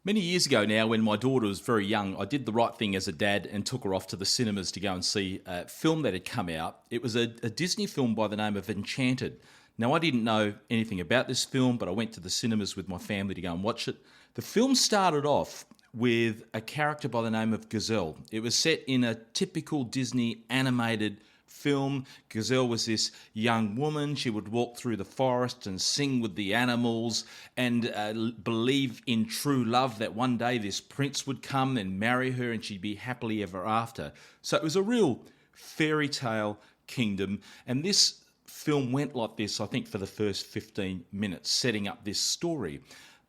Many years ago now, when my daughter was very young, I did the right thing as a dad and took her off to the cinemas to go and see a film that had come out. It was a Disney film by the name of Enchanted. Now, I didn't know anything about this film, but I went to the cinemas with my family to go and watch it. The film started off with a character by the name of Gazelle. It was set in a typical Disney animated film. Gazelle was this young woman. She would walk through the forest and sing with the animals and believe in true love, that one day this prince would come and marry her and she'd be happily ever after. So it was a real fairy tale kingdom. And this film went like this, I think, for the first 15 minutes, setting up this story.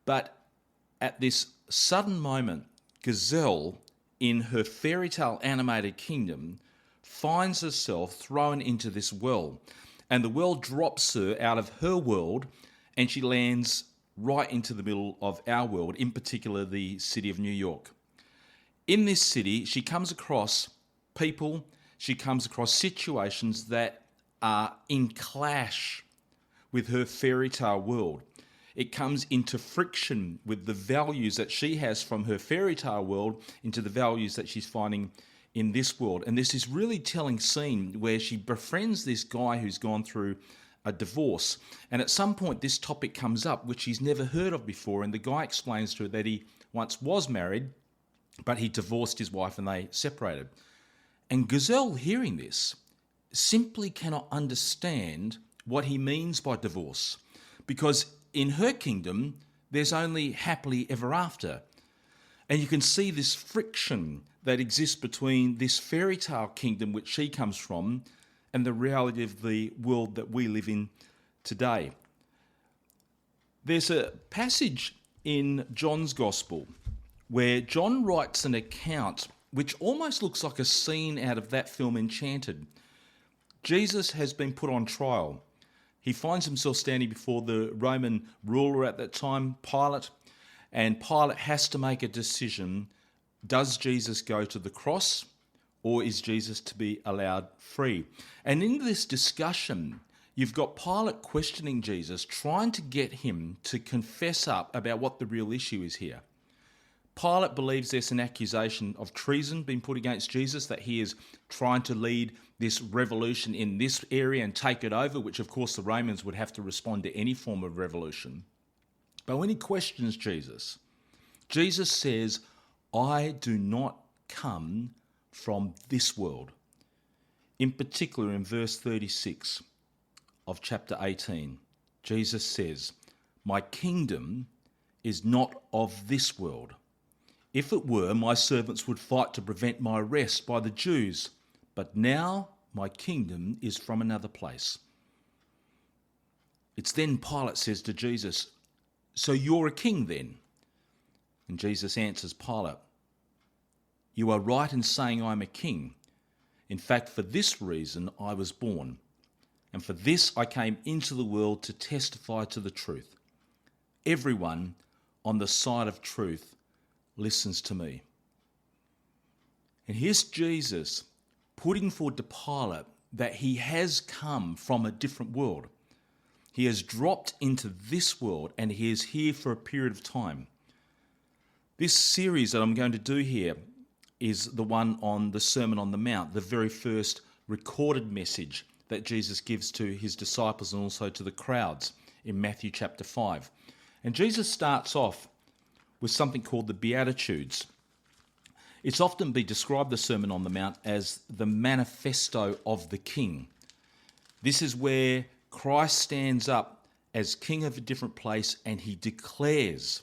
But at this sudden moment, Gazelle, in her fairy tale animated kingdom, finds herself thrown into this well, and the well drops her out of her world and she lands right into the middle of our world, in particular the city of New York. In this city, she comes across people, she comes across situations that are in clash with her fairy tale world. It comes into friction with the values that she has from her fairy tale world into the values that she's finding in this world. And there's this really telling scene where she befriends this guy who's gone through a divorce. And at some point, this topic comes up, which she's never heard of before. And the guy explains to her that he once was married, but he divorced his wife and they separated. And Gazelle, hearing this, simply cannot understand what he means by divorce, because in her kingdom, there's only happily ever after. And you can see this friction that exists between this fairy tale kingdom which she comes from and the reality of the world that we live in today. There's a passage in John's Gospel where John writes an account which almost looks like a scene out of that film Enchanted. Jesus has been put on trial. He finds himself standing before the Roman ruler at that time, Pilate, and Pilate has to make a decision. Does Jesus go to the cross, or is Jesus to be allowed free? And in this discussion, you've got Pilate questioning Jesus, trying to get him to confess up about what the real issue is here. Pilate believes there's an accusation of treason being put against Jesus, that he is trying to lead this revolution in this area and take it over, which of course the Romans would have to respond to any form of revolution. But when he questions Jesus, Jesus says, I do not come from this world. In particular, in verse 36 of chapter 18, Jesus says, my kingdom is not of this world. If it were, my servants would fight to prevent my arrest by the Jews. But now my kingdom is from another place. It's then Pilate says to Jesus, so you're a king then? And Jesus answers Pilate, you are right in saying I'm a king. In fact, for this reason I was born. And for this I came into the world to testify to the truth. Everyone on the side of truth listens to me. And here's Jesus putting forward to Pilate that he has come from a different world. He has dropped into this world and he is here for a period of time. This series that I'm going to do here is the one on the Sermon on the Mount, the very first recorded message that Jesus gives to his disciples and also to the crowds in Matthew chapter 5. And Jesus starts off with something called the Beatitudes. It's often been described, the Sermon on the Mount, as the Manifesto of the King. This is where Christ stands up as king of a different place and he declares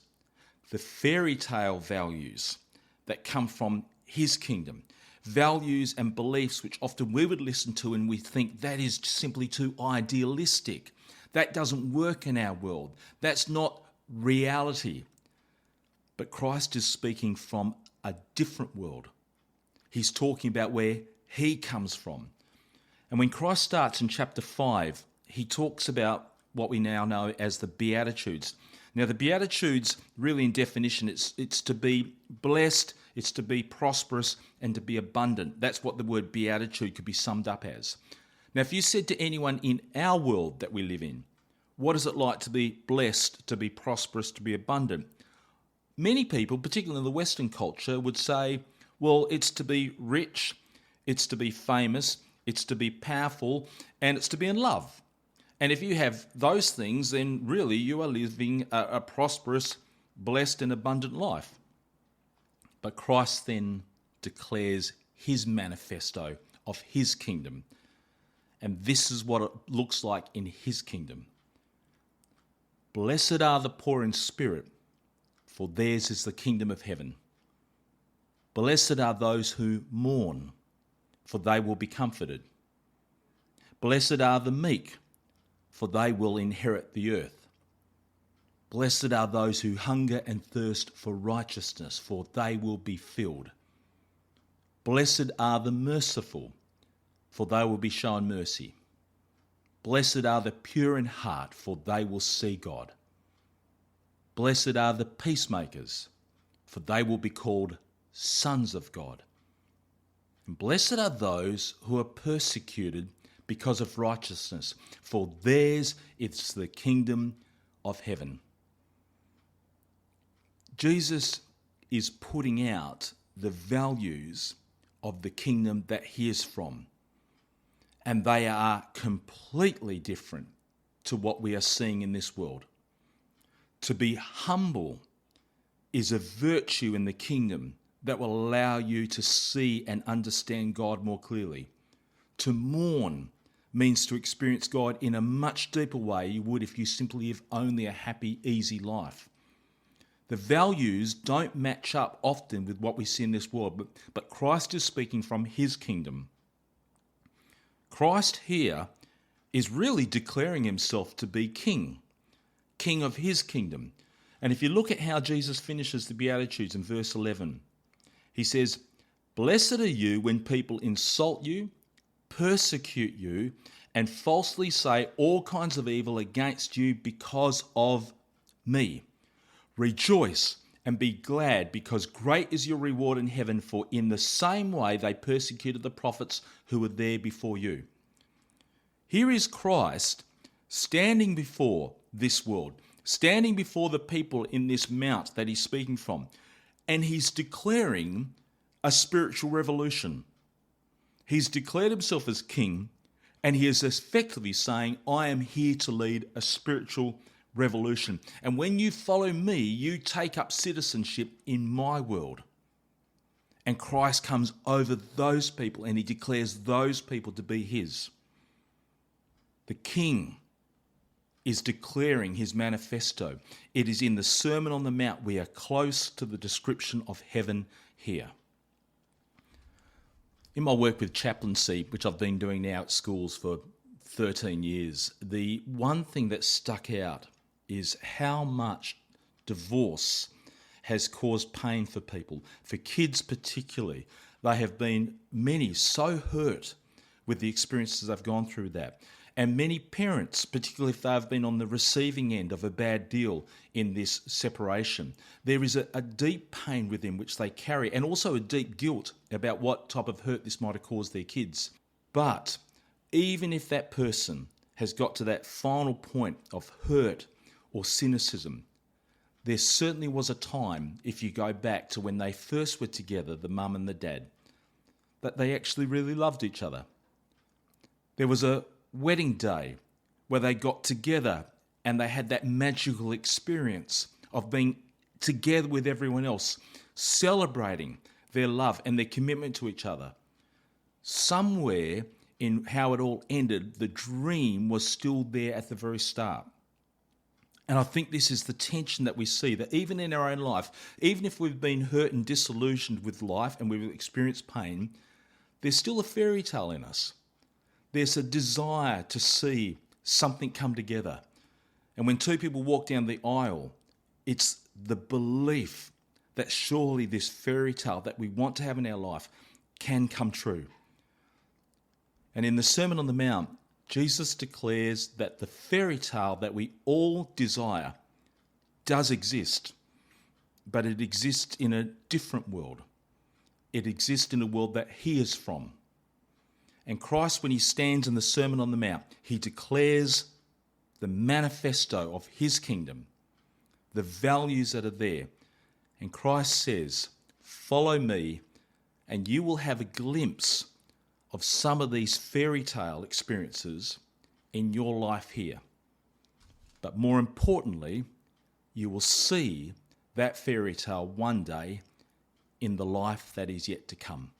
the fairy tale values that come from his kingdom, values and beliefs which often we would listen to and we think that is simply too idealistic. That doesn't work in our world. That's not reality. But Christ is speaking from a different world. He's talking about where he comes from. And when Christ starts in chapter 5, he talks about what we now know as the Beatitudes. Now, the Beatitudes, really in definition, it's to be blessed, it's to be prosperous, and to be abundant. That's what the word beatitude could be summed up as. Now, if you said to anyone in our world that we live in, what is it like to be blessed, to be prosperous, to be abundant? Many people, particularly in the Western culture, would say, well, it's to be rich, it's to be famous, it's to be powerful, and it's to be in love. And if you have those things, then really you are living a prosperous, blessed and abundant life. But Christ then declares his manifesto of his kingdom. And this is what it looks like in his kingdom. Blessed are the poor in spirit, for theirs is the kingdom of heaven. Blessed are those who mourn, for they will be comforted. Blessed are the meek, for they will inherit the earth. Blessed are those who hunger and thirst for righteousness, for they will be filled. Blessed are the merciful, for they will be shown mercy. Blessed are the pure in heart, for they will see God. Blessed are the peacemakers, for they will be called sons of God. And blessed are those who are persecuted because of righteousness, for theirs is the kingdom of heaven. Jesus is putting out the values of the kingdom that he is from, and they are completely different to what we are seeing in this world. To be humble is a virtue in the kingdom that will allow you to see and understand God more clearly. To mourn means to experience God in a much deeper way you would if you simply live only a happy, easy life. The values don't match up often with what we see in this world, but Christ is speaking from his kingdom. Christ here is really declaring himself to be king of his kingdom. And if you look at how Jesus finishes the Beatitudes in verse 11, he says, "Blessed are you when people insult you, persecute you, and falsely say all kinds of evil against you because of me. Rejoice and be glad, because great is your reward in heaven, for in the same way they persecuted the prophets who were there before you." Here is Christ standing before this world, standing before the people in this mount that he's speaking from, and he's declaring a spiritual revolution. He's declared himself as king, and he is effectively saying, I am here to lead a spiritual revolution. And when you follow me, you take up citizenship in my world. And Christ comes over those people and he declares those people to be his. The king is declaring his manifesto. It is in the Sermon on the Mount. We are close to the description of heaven here. In my work with chaplaincy, which I've been doing now at schools for 13 years, the one thing that stuck out is how much divorce has caused pain for people, for kids particularly. They have been, many, so hurt with the experiences they've gone through that. And many parents, particularly if they've been on the receiving end of a bad deal in this separation, there is a deep pain within which they carry, and also a deep guilt about what type of hurt this might have caused their kids. But even if that person has got to that final point of hurt or cynicism, there certainly was a time, if you go back to when they first were together, the mum and the dad, that they actually really loved each other. There was a wedding day where they got together and they had that magical experience of being together with everyone else, celebrating their love and their commitment to each other. Somewhere in how it all ended, the dream was still there at the very start. And I think this is the tension that we see, that even in our own life, even if we've been hurt and disillusioned with life and we've experienced pain, there's still a fairy tale in us. There's a desire to see something come together. And when two people walk down the aisle, it's the belief that surely this fairy tale that we want to have in our life can come true. And in the Sermon on the Mount, Jesus declares that the fairy tale that we all desire does exist, but it exists in a different world. It exists in a world that he is from. And Christ, when he stands in the Sermon on the Mount, he declares the manifesto of his kingdom, the values that are there. And Christ says, follow me, and you will have a glimpse of some of these fairy tale experiences in your life here. But more importantly, you will see that fairy tale one day in the life that is yet to come.